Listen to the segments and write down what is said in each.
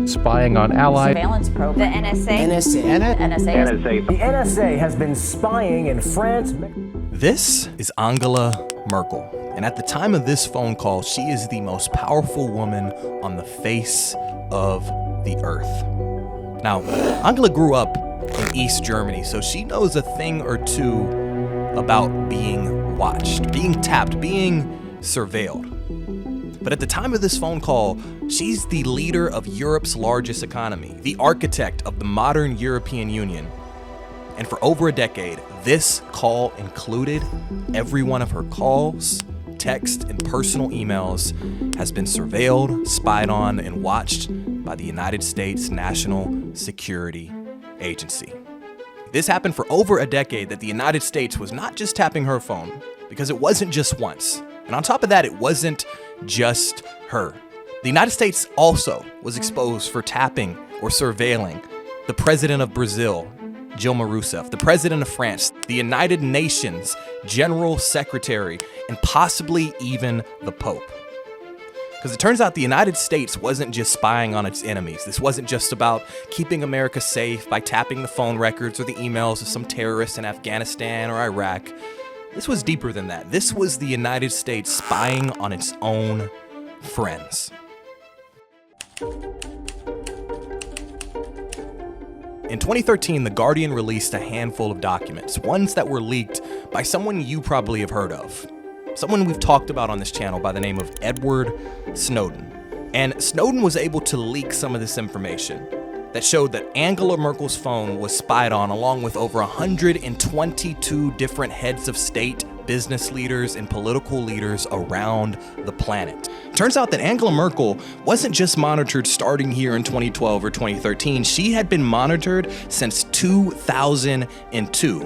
spying on allies. Surveillance program. The NSA. The NSA has been spying in France. This is Angela Merkel, and at the time of this phone call, she is the most powerful woman on the face of the earth. Now, Angela grew up in East Germany, so she knows a thing or two about being watched, being tapped, being surveilled. But at the time of this phone call, she's the leader of Europe's largest economy, the architect of the modern European Union. And for over a decade, this call included every one of her calls, text, and personal emails has been surveilled, spied on, and watched by the United States National Security Agency. This happened for over a decade that the United States was not just tapping her phone, because it wasn't just once. And on top of that, it wasn't just her. The United States also was exposed for tapping or surveilling the president of Brazil, Dilma Rousseff, the president of France, the United Nations General Secretary, and possibly even the Pope. Because it turns out the United States wasn't just spying on its enemies. This wasn't just about keeping America safe by tapping the phone records or the emails of some terrorists in Afghanistan or Iraq. This was deeper than that. This was the United States spying on its own friends. In 2013, The Guardian released a handful of documents, ones that were leaked by someone you probably have heard of. Someone we've talked about on this channel by the name of Edward Snowden. And Snowden was able to leak some of this information that showed that Angela Merkel's phone was spied on, along with over 122 different heads of state, business leaders, and political leaders around the planet. Turns out that Angela Merkel wasn't just monitored starting here in 2012 or 2013. She had been monitored since 2002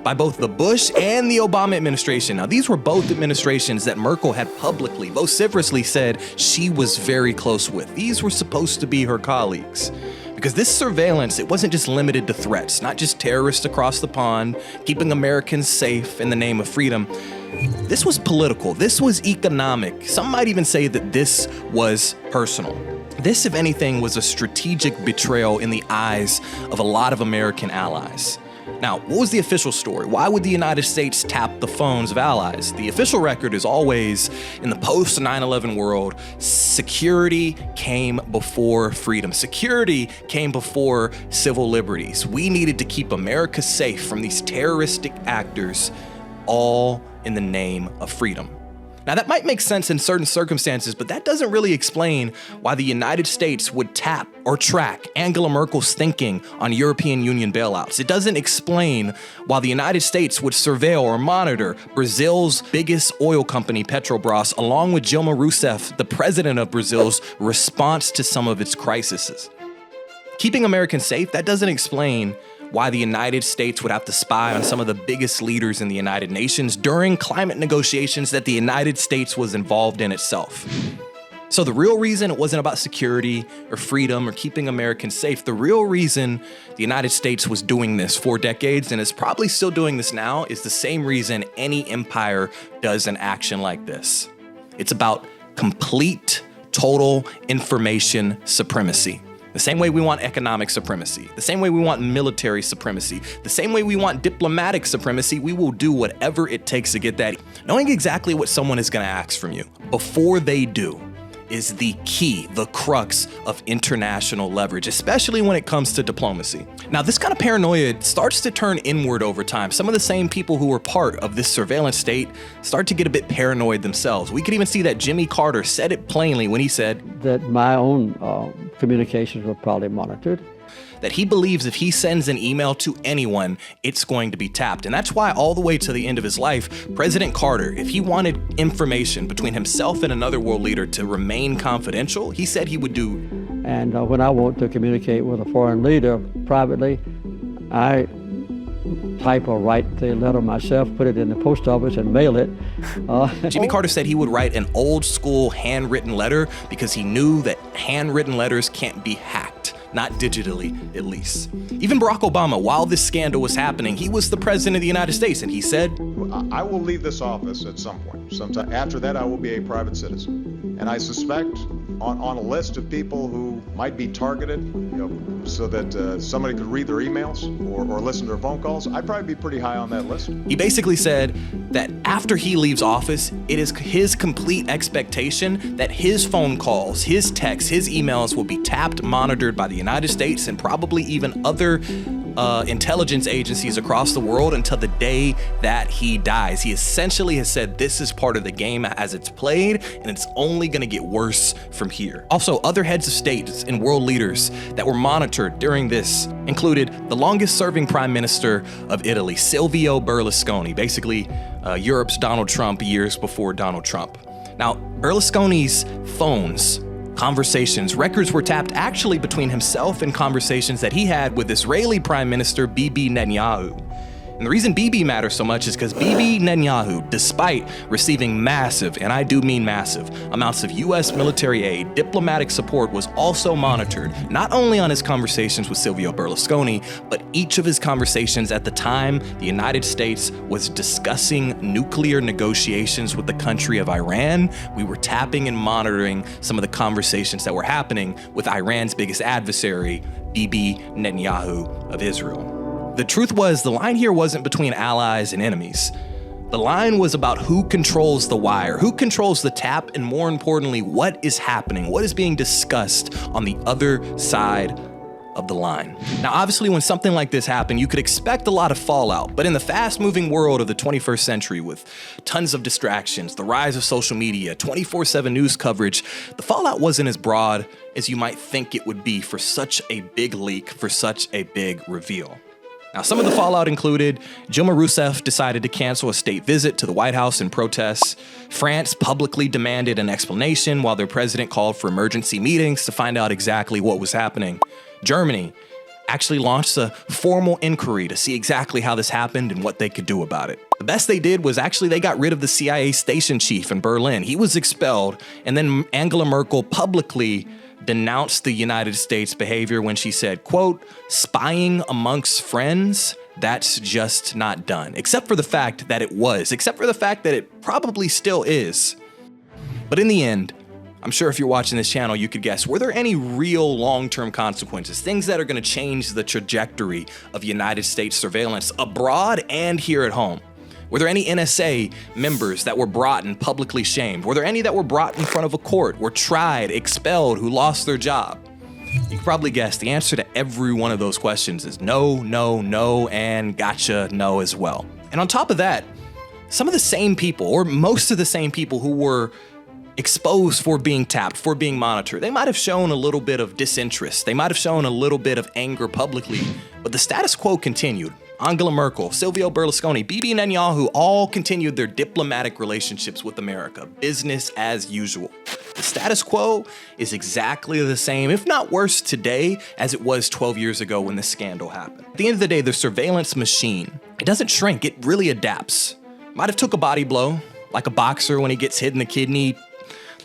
by both the Bush and the Obama administration. Now, these were both administrations that Merkel had publicly, vociferously said she was very close with. These were supposed to be her colleagues. Because this surveillance, it wasn't just limited to threats, not just terrorists across the pond, keeping Americans safe in the name of freedom. This was political, this was economic. Some might even say that this was personal. This, if anything, was a strategic betrayal in the eyes of a lot of American allies. Now, what was the official story? Why would the United States tap the phones of allies? The official record is always, in the post 9/11 world, security came before freedom. Security came before civil liberties. We needed to keep America safe from these terroristic actors, all in the name of freedom. Now, that might make sense in certain circumstances, but that doesn't really explain why the United States would tap or track Angela Merkel's thinking on European Union bailouts. It doesn't explain why the United States would surveil or monitor Brazil's biggest oil company, Petrobras, along with Dilma Rousseff, the president of Brazil's response to some of its crises. Keeping Americans safe, that doesn't explain why the United States would have to spy on some of the biggest leaders in the United Nations during climate negotiations that the United States was involved in itself. So the real reason it wasn't about security or freedom or keeping Americans safe, the real reason the United States was doing this for decades and is probably still doing this now is the same reason any empire does an action like this. It's about complete, total information supremacy. The same way we want economic supremacy, the same way we want military supremacy, the same way we want diplomatic supremacy, we will do whatever it takes to get that. Knowing exactly what someone is going to ask from you before they do is the key, the crux of international leverage, especially when it comes to diplomacy. Now, this kind of paranoia starts to turn inward over time. Some of the same people who were part of this surveillance state start to get a bit paranoid themselves. We could even see that Jimmy Carter said it plainly when he said that my own communications were probably monitored. That he believes if he sends an email to anyone, it's going to be tapped. And that's why all the way to the end of his life, President Carter, if he wanted information between himself and another world leader to remain confidential, he said he would do. And when I want to communicate with a foreign leader privately, I type or write the letter myself, put it in the post office and mail it. Jimmy Carter said he would write an old school handwritten letter because he knew that handwritten letters can't be hacked. Not digitally, at least. Even Barack Obama, while this scandal was happening, he was the president of the United States, and he said, I will leave this office at some point. Sometime after that, I will be a private citizen. And I suspect on a list of people who might be targeted, so that somebody could read their emails or listen to their phone calls, I'd probably be pretty high on that list. He basically said that after he leaves office, it is his complete expectation that his phone calls, his texts, his emails will be tapped, monitored by the United States and probably even other intelligence agencies across the world until the day that he dies. He essentially has said this is part of the game as it's played, and it's only going to get worse from here. Also, other heads of states and world leaders that were monitored during this included the longest serving Prime Minister of Italy, Silvio Berlusconi, basically Europe's Donald Trump years before Donald Trump. Now, Berlusconi's phones, conversations, records were tapped actually between himself and conversations that he had with Israeli Prime Minister Bibi Netanyahu. And the reason Bibi matters so much is because Bibi Netanyahu, despite receiving massive, and I do mean massive, amounts of US military aid, diplomatic support was also monitored, not only on his conversations with Silvio Berlusconi, but each of his conversations at the time the United States was discussing nuclear negotiations with the country of Iran. We were tapping and monitoring some of the conversations that were happening with Iran's biggest adversary, Bibi Netanyahu of Israel. The truth was, the line here wasn't between allies and enemies. The line was about who controls the wire, who controls the tap, and more importantly, what is happening, what is being discussed on the other side of the line. Now, obviously, when something like this happened, you could expect a lot of fallout, but in the fast-moving world of the 21st century with tons of distractions, the rise of social media, 24/7 news coverage, the fallout wasn't as broad as you might think it would be for such a big leak, for such a big reveal. Now, some of the fallout included Dilma Rousseff decided to cancel a state visit to the White House in protest. France publicly demanded an explanation while their president called for emergency meetings to find out exactly what was happening. Germany actually launched a formal inquiry to see exactly how this happened and what they could do about it. The best they did was actually they got rid of the CIA station chief in Berlin. He was expelled, and then Angela Merkel publicly denounced the United States behavior when she said, quote, "Spying amongst friends, that's just not done." Except for the fact that it was, except for the fact that it probably still is. But in the end, I'm sure if you're watching this channel, you could guess, were there any real long-term consequences, things that are going to change the trajectory of United States surveillance abroad and here at home? Were there any NSA members that were brought and publicly shamed? Were there any that were brought in front of a court, were tried, expelled, who lost their job? You can probably guess the answer to every one of those questions is no, no, no, and gotcha, no as well. And on top of that, some of the same people, or most of the same people who were exposed for being tapped, for being monitored, they might have shown a little bit of disinterest. They might have shown a little bit of anger publicly, but the status quo continued. Angela Merkel, Silvio Berlusconi, Bibi Netanyahu all continued their diplomatic relationships with America, business as usual. The status quo is exactly the same, if not worse today, as it was 12 years ago when this scandal happened. At the end of the day, the surveillance machine, it doesn't shrink, it really adapts. Might have took a body blow, like a boxer when he gets hit in the kidney.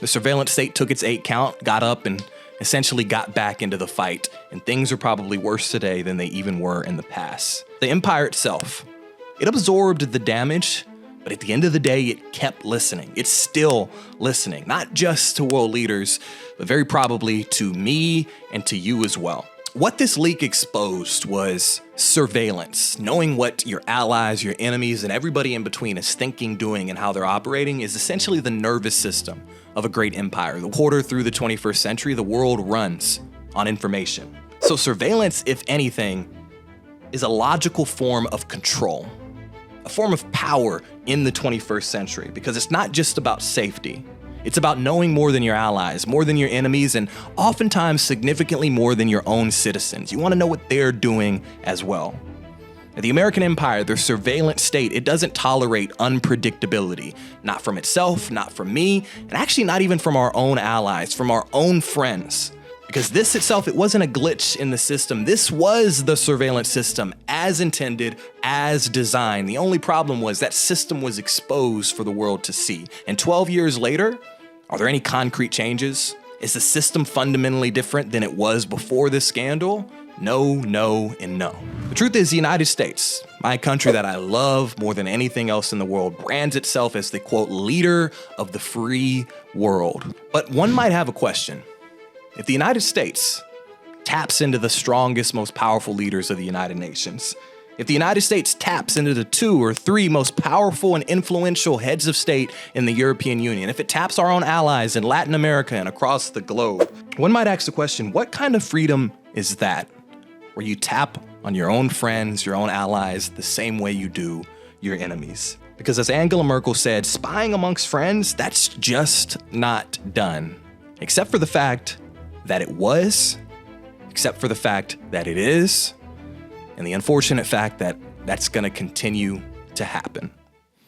The surveillance state took its 8 count, got up, and essentially got back into the fight, and things are probably worse today than they even were in the past. The empire itself, it absorbed the damage, but at the end of the day, it kept listening. It's still listening, not just to world leaders, but very probably to me and to you as well. What this leak exposed was surveillance. Knowing what your allies, your enemies, and everybody in between is thinking, doing, and how they're operating is essentially the nervous system of a great empire. The quarter through the 21st century, the world runs on information. So surveillance, if anything, is a logical form of control, a form of power in the 21st century, because it's not just about safety. It's about knowing more than your allies, more than your enemies, and oftentimes significantly more than your own citizens. You want to know what they're doing as well. Now, the American empire, their surveillance state, it doesn't tolerate unpredictability, not from itself, not from me, and actually not even from our own allies, from our own friends. Because this itself, it wasn't a glitch in the system. This was the surveillance system as intended, as designed. The only problem was that system was exposed for the world to see. And 12 years later, are there any concrete changes? Is the system fundamentally different than it was before this scandal? No, no, and no. The truth is the United States, my country that I love more than anything else in the world, brands itself as the, quote, leader of the free world. But one might have a question. If the United States taps into the strongest, most powerful leaders of the United Nations, if the United States taps into the 2 or 3 most powerful and influential heads of state in the European Union, if it taps our own allies in Latin America and across the globe, one might ask the question, what kind of freedom is that? Where you tap on your own friends, your own allies, the same way you do your enemies. Because as Angela Merkel said, spying amongst friends, that's just not done. Except for the fact that it was, except for the fact that it is, and the unfortunate fact that that's gonna continue to happen.